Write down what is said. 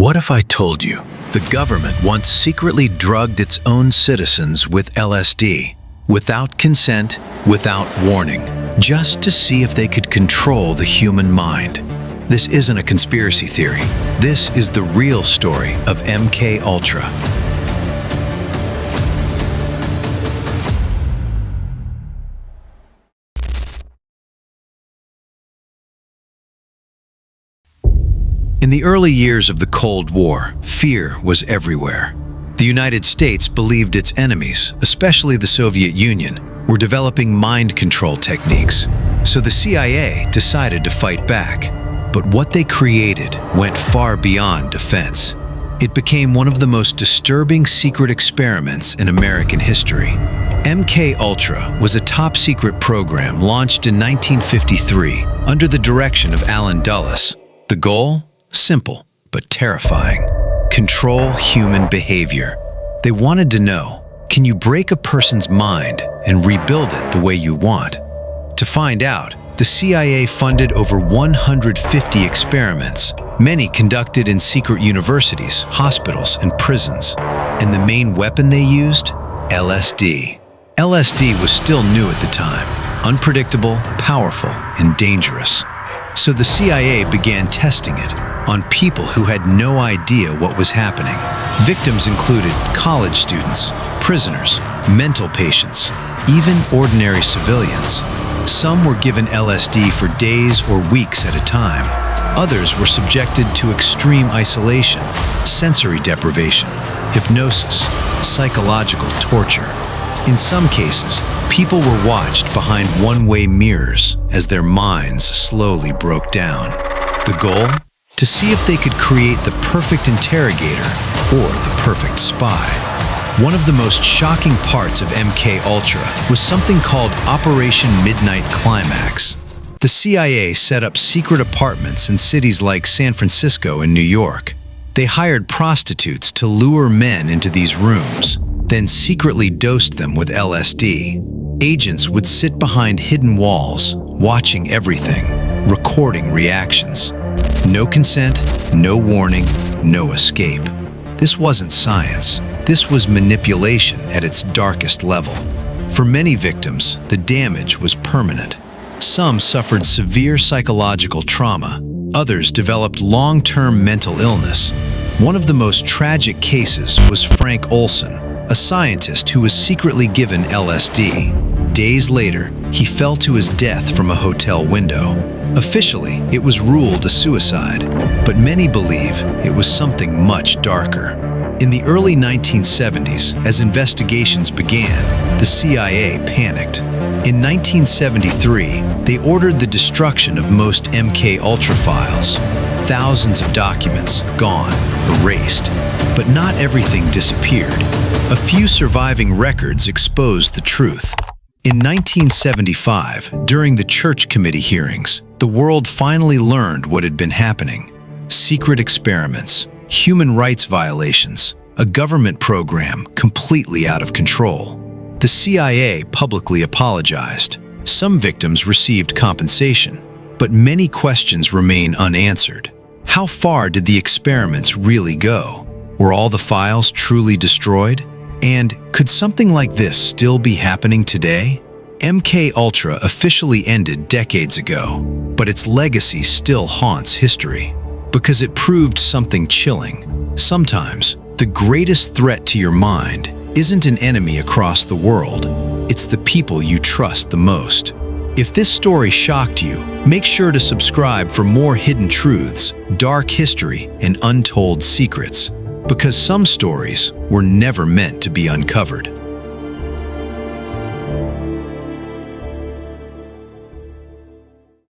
What if I told you the government once secretly drugged its own citizens with LSD, without consent, without warning, just to see if they could control the human mind? This isn't a conspiracy theory. This is the real story of MK Ultra. In the early years of the Cold War, fear was everywhere. The United States believed its enemies, especially the Soviet Union, were developing mind control techniques. So the CIA decided to fight back. But what they created went far beyond defense. It became one of the most disturbing secret experiments in American history. MK Ultra was a top-secret program launched in 1953 under the direction of Allen Dulles. The goal? Simple, but terrifying. Control human behavior. They wanted to know, can you break a person's mind and rebuild it the way you want? To find out, the CIA funded over 150 experiments, many conducted in secret universities, hospitals, and prisons. And the main weapon they used? LSD. LSD was still new at the time, unpredictable, powerful, and dangerous. So the CIA began testing it on people who had no idea what was happening. Victims included college students, prisoners, mental patients, even ordinary civilians. Some were given LSD for days or weeks at a time. Others were subjected to extreme isolation, sensory deprivation, hypnosis, psychological torture. In some cases, people were watched behind one-way mirrors as their minds slowly broke down. The goal? To see if they could create the perfect interrogator or the perfect spy. One of the most shocking parts of MK Ultra was something called Operation Midnight Climax. The CIA set up secret apartments in cities like San Francisco and New York. They hired prostitutes to lure men into these rooms, then secretly dosed them with LSD. Agents would sit behind hidden walls, watching everything, recording reactions. No consent, no warning, no escape. This wasn't science. This was manipulation at its darkest level. For many victims, the damage was permanent. Some suffered severe psychological trauma. Others developed long-term mental illness. One of the most tragic cases was Frank Olson, a scientist who was secretly given LSD. Days later, he fell to his death from a hotel window. Officially, it was ruled a suicide, but many believe it was something much darker. In the early 1970s, as investigations began, the CIA panicked. In 1973, they ordered the destruction of most MK Ultra files. Thousands of documents gone, erased. But not everything disappeared. A few surviving records exposed the truth. In 1975, during the Church Committee hearings, the world finally learned what had been happening. Secret experiments, human rights violations, a government program completely out of control. The CIA publicly apologized. Some victims received compensation, but many questions remain unanswered. How far did the experiments really go? Were all the files truly destroyed? And could something like this still be happening today? MK Ultra officially ended decades ago, but its legacy still haunts history because it proved something chilling. Sometimes, the greatest threat to your mind isn't an enemy across the world. It's the people you trust the most. If this story shocked you, make sure to subscribe for more hidden truths, dark history, and untold secrets, because some stories were never meant to be uncovered.